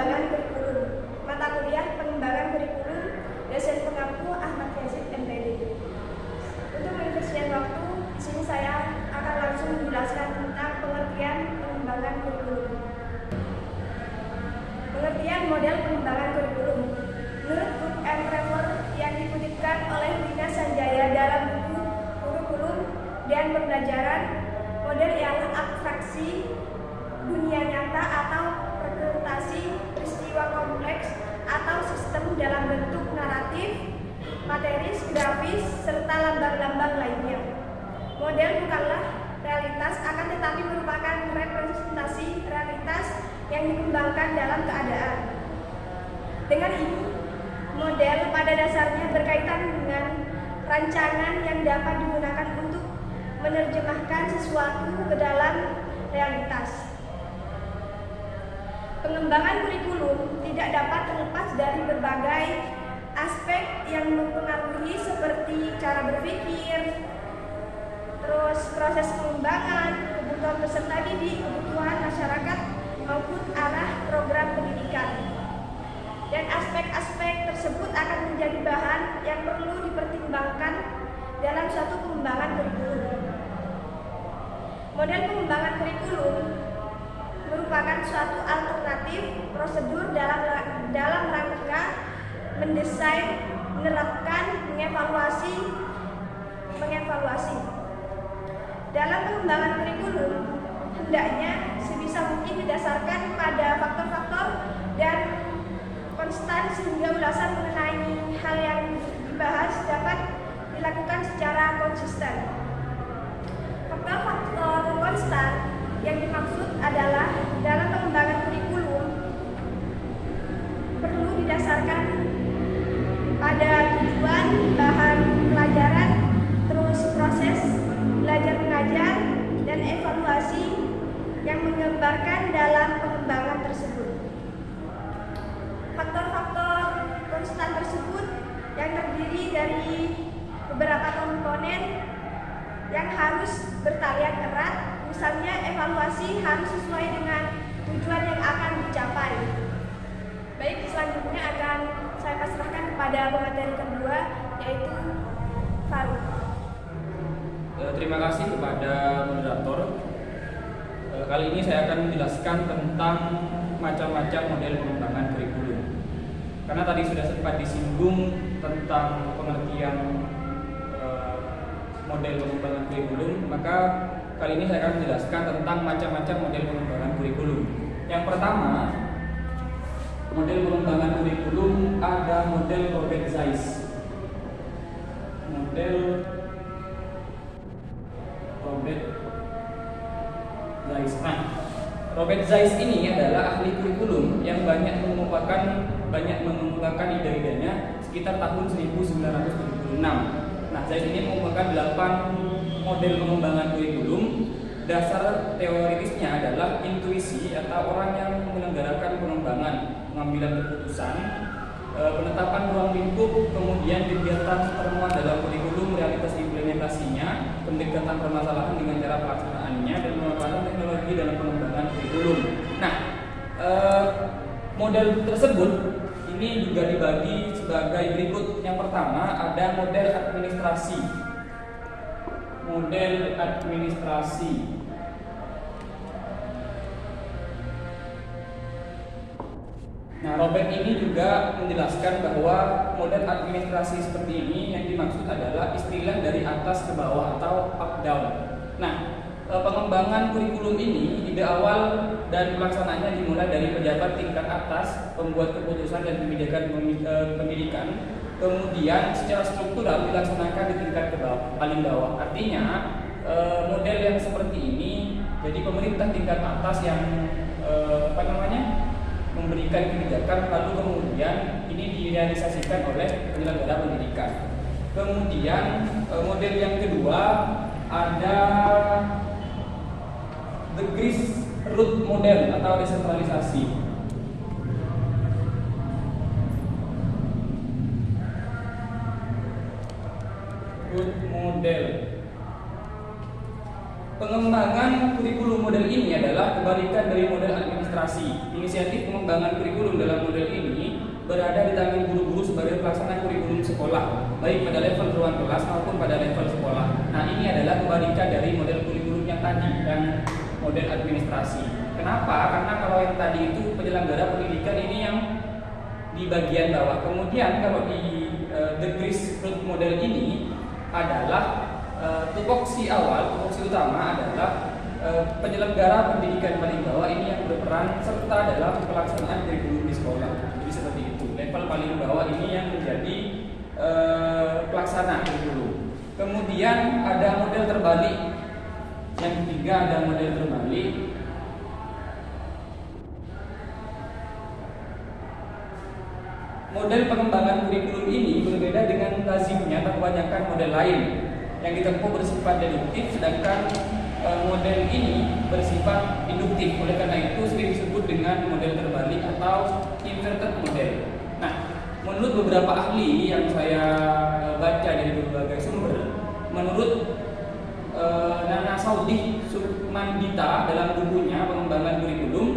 pengembangan kurikulum. Mata kuliah pengembangan kurikulum, dosen pengampu Ahmad Yazid MPD. Untuk mengefisienkan waktu, di sini saya akan langsung menjelaskan tentang pengertian pengembangan kurikulum. Pengertian model pengembangan kurikulum. Menurut Book and Trevor yang dikutipkan oleh Lina Sanjaya dalam buku Kurikulum dan Pembelajaran, model ialah abstraksi dunia nyata atau representasi peristiwa kompleks atau sistem dalam bentuk naratif, materis, grafis, serta lambang-lambang lainnya. Model bukanlah realitas, akan tetapi merupakan representasi realitas yang dikembangkan dalam keadaan. Dengan ini, model pada dasarnya berkaitan dengan rancangan yang dapat digunakan untuk menerjemahkan sesuatu ke dalam realitas. Pengembangan kurikulum tidak dapat terlepas dari berbagai aspek yang mempengaruhi seperti cara berpikir, terus proses pengembangan, kebutuhan peserta didik, kebutuhan masyarakat, maupun arah program pendidikan. Dan aspek-aspek tersebut akan menjadi bahan yang perlu dipertimbangkan dalam suatu pengembangan kurikulum. Model pengembangan kurikulum merupakan suatu alternatif prosedur dalam rangka mendesain, menerapkan, mengevaluasi. Dalam pengembangan kurikulum, hendaknya sebisa mungkin didasarkan pada faktor-faktor dan konstan sehingga ulasan mengenai hal yang dibahas dapat dilakukan secara konsisten. Faktor-faktor konstan yang dimaksud adalah dalam pengembangan kurikulum perlu didasarkan pada tujuan, bahan pelajaran, terus proses belajar mengajar, dan evaluasi yang menggambarkan dalam pengembangan tersebut. Faktor-faktor konstan tersebut yang terdiri dari beberapa komponen yang harus bertalian erat. Misalnya, evaluasi harus sesuai dengan tujuan yang akan dicapai. Baik, selanjutnya akan saya pasrahkan kepada pemateri kedua, yaitu Faruk. Terima kasih kepada moderator. Kali ini saya akan menjelaskan tentang macam-macam model pengembangan kurikulum. Karena tadi sudah sempat disinggung tentang pengertian model pengembangan kurikulum, maka kali ini saya akan menjelaskan tentang macam-macam model pengembangan kurikulum. Yang pertama, model pengembangan kurikulum ada model Robert Zeiss. Model Robert Zeiss. Nah, Robert Zeiss ini adalah ahli kurikulum yang banyak mengemukakan ide-idenya sekitar tahun 1976. Nah, Zeiss ini mengemukakan 8 model pengembangan kurikulum. Dasar teoritisnya adalah intuisi atau orang yang menyelenggarakan pengembangan, pengambilan keputusan, penetapan ruang lingkup, kemudian kegiatan termuat dalam kurikulum, realitas implementasinya, pendekatan permasalahan dengan cara pelaksanaannya, dan pemanfaatan teknologi dalam pengembangan kurikulum. Nah, model tersebut ini juga dibagi sebagai berikut. Yang pertama ada model administrasi. Model administrasi. Nah, Robert ini juga menjelaskan bahwa model administrasi seperti ini yang dimaksud adalah istilah dari atas ke bawah atau up down. Nah, pengembangan kurikulum ini ide awal dan pelaksananya dimulai dari pejabat tingkat atas, pembuat keputusan dan kebijakan pendidikan. Kemudian secara struktural dilaksanakan di tingkat paling bawah. Artinya model yang seperti ini, jadi pemerintah tingkat atas yang memberikan kebijakan, lalu kemudian ini direalisasikan oleh penyelenggara pendidikan. Kemudian model yang kedua ada the grassroots model atau desentralisasi. Model pengembangan pengembangan kurikulum model ini adalah kebalikan dari model administrasi. Inisiatif pengembangan kurikulum dalam model ini berada di tangan guru-guru sebagai pelaksana kurikulum sekolah, baik pada level ruang kelas maupun pada level sekolah. Nah, ini adalah kebalikan dari model kurikulum yang tadi, yang model administrasi. Kenapa? Karena kalau yang tadi itu penyelenggara pendidikan ini yang di bagian bawah. Kemudian kalau di the grassroots model ini adalah tupoksi awal, tupoksi utama adalah penyelenggara pendidikan paling bawah ini yang berperan serta dalam pelaksanaan kurikulum di sekolah. Jadi seperti itu. Level paling bawah ini yang menjadi pelaksana kurikulum. Kemudian ada model terbalik. Yang ketiga ada model terbalik. Model pengembangan kurikulum ini berbeda dengan lazimnya atau kebanyakan model lain yang ditempuh bersifat deduktif, sedangkan model ini bersifat induktif. Oleh karena itu sering disebut dengan model terbalik atau inverted model. Nah, menurut beberapa ahli yang saya baca dari berbagai sumber, menurut Nana Saudi Sukmandita dalam bukunya pengembangan kurikulum,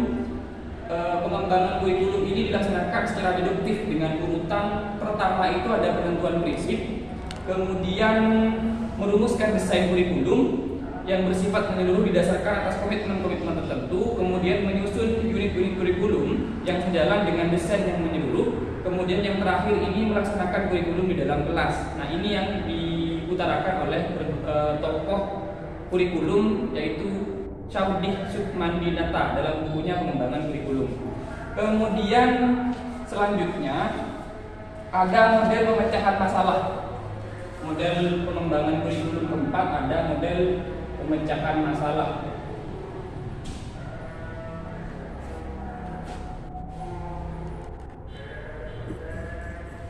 pengembangan kurikulum ini dilaksanakan secara deduktif dengan urutan pertama itu ada penentuan prinsip, kemudian merumuskan desain kurikulum yang bersifat menyeluruh didasarkan atas komitmen-komitmen tertentu, kemudian menyusun unit-unit kurikulum yang sejalan dengan desain yang menyeluruh, kemudian yang terakhir ini melaksanakan kurikulum di dalam kelas. Nah, ini yang diutarakan oleh tokoh kurikulum yaitu Saudi Sukmandita dalam bukunya pengembangan kurikulum. Kemudian selanjutnya ada model pemecahan masalah. Model pengembangan kurikulum keempat ada model pemecahan masalah.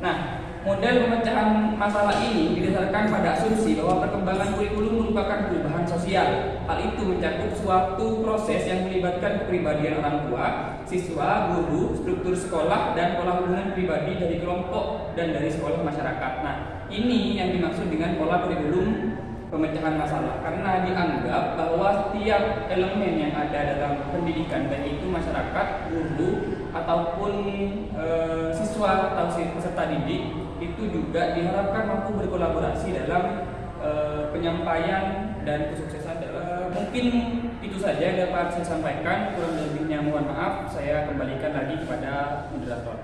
Nah, model pemecahan masalah ini didasarkan pada asumsi bahwa perkembangan kurikulum merupakan perubahan sosial. Hal itu mencakup suatu proses yang melibatkan kepribadian orang tua, siswa, guru, struktur sekolah, dan pola hubungan pribadi dari kelompok dan dari sekolah masyarakat. Nah, ini yang dimaksud dengan pola kurikulum pemecahan masalah, karena dianggap bahwa setiap elemen yang ada dalam pendidikan, baik itu masyarakat, guru, ataupun siswa atau peserta didik, itu juga diharapkan mampu berkolaborasi dalam penyampaian dan kesuksesan. Mungkin itu saja yang dapat saya sampaikan, kurang lebihnya mohon maaf. Saya kembalikan lagi kepada moderator.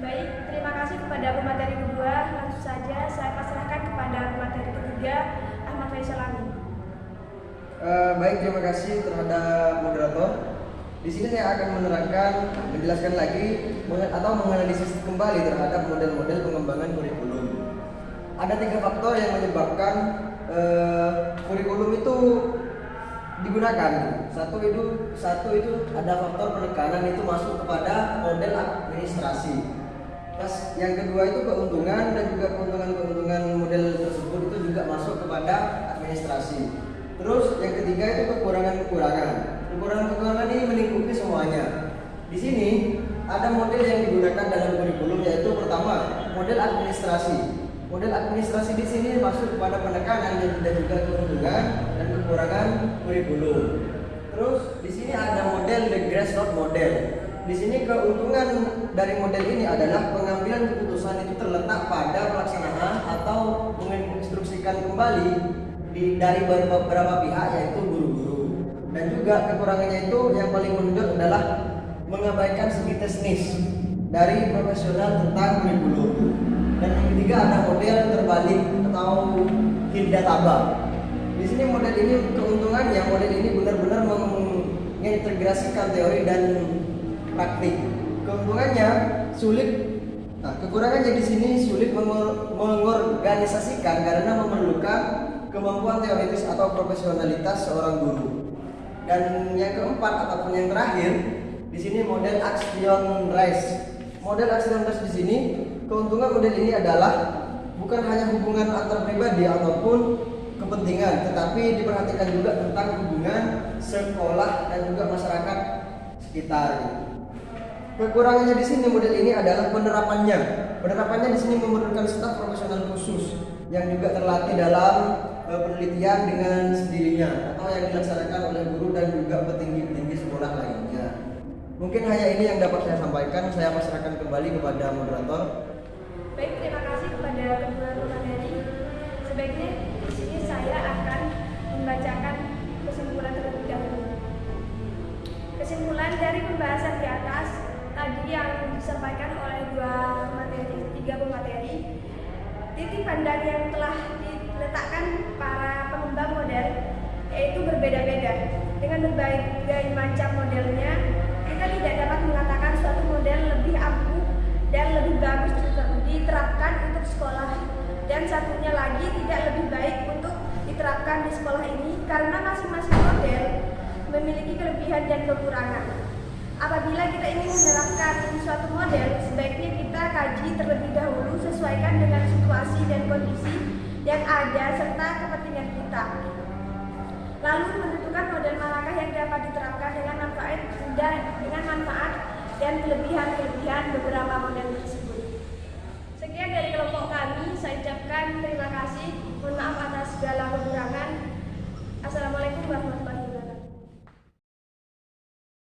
Baik, terima kasih kepada pemateri kedua. Langsung saja saya pasrahkan kepada pemateri ketiga, Ahmad Faisal Amin. Baik, terima kasih terhadap moderator. Di sini saya akan menjelaskan lagi atau menganalisis kembali terhadap model-model pengembangan kurikulum. Ada 3 faktor yang menyebabkan kurikulum itu digunakan. Satu itu ada faktor penekanan, itu masuk kepada model administrasi. Terus yang kedua itu keuntungan, dan juga keuntungan model tersebut itu juga masuk kepada administrasi. Terus yang ketiga itu kekurangan-kekurangan. Kekurangan-kekurangan ini melingkupi semuanya. Di sini ada model yang digunakan dalam kurikulum, yaitu pertama model administrasi. Model administrasi di sini masuk kepada penekanan dan juga keuntungan dan kekurangan kurikulum. Terus di sini ada model the grassroots model. Di sini keuntungan dari model ini adalah pengambilan keputusan itu terletak pada pelaksanaan atau menginstruksikan kembali dari beberapa pihak, yaitu guru-guru. Dan juga kekurangannya itu yang paling menonjol adalah mengabaikan segi teknis dari profesional tentang kurikulum. Dan yang ketiga ada model terbalik atau Hildataba. Di sini model ini keuntungannya, model ini benar-benar mengintegrasikan teori dan praktik. Keuntungannya sulit. Nah, kekurangannya di sini sulit mengorganisasikan karena memerlukan kemampuan teoritis atau profesionalitas seorang guru. Dan yang keempat ataupun yang terakhir, di sini model action race. Model action race di sini, keuntungan model ini adalah bukan hanya hubungan antar pribadi ataupun kepentingan, tetapi diperhatikan juga tentang hubungan sekolah dan juga masyarakat sekitar. Kekurangannya di sini model ini adalah penerapannya. Penerapannya di sini memerlukan staf profesional khusus yang juga terlatih dalam penelitian dengan sendirinya atau yang dilaksanakan oleh guru dan juga petinggi-petinggi sekolah lainnya. Mungkin hanya ini yang dapat saya sampaikan. Saya pasrahkan kembali kepada moderator. Baik, terima kasih kepada kedua pemateri. Sebaiknya di sini saya akan membacakan kesimpulan terlebih dahulu. Kesimpulan dari pembahasan di atas tadi yang disampaikan oleh tiga pemateri, titik pandang yang telah diletakkan para pengembang model yaitu berbeda-beda. Dengan berbagai macam modelnya, kita tidak dapat mengatakan suatu model lebih ampuh dan lebih bagus diterapkan untuk sekolah, dan satunya lagi tidak lebih baik untuk diterapkan di sekolah ini karena masing-masing model memiliki kelebihan dan kekurangan. Apabila kita ingin menerapkan suatu model, sebaiknya kita kaji terlebih dahulu sesuaikan dengan situasi dan kondisi yang ada serta kepentingan kita. Lalu menentukan model manakah yang dapat diterapkan dengan manfaat dan kelebihan beberapa model tersebut. Sekian dari kelompok kami, saya ucapkan terima kasih. Mohon maaf atas segala kekurangan. Assalamualaikum warahmatullahi wabarakatuh.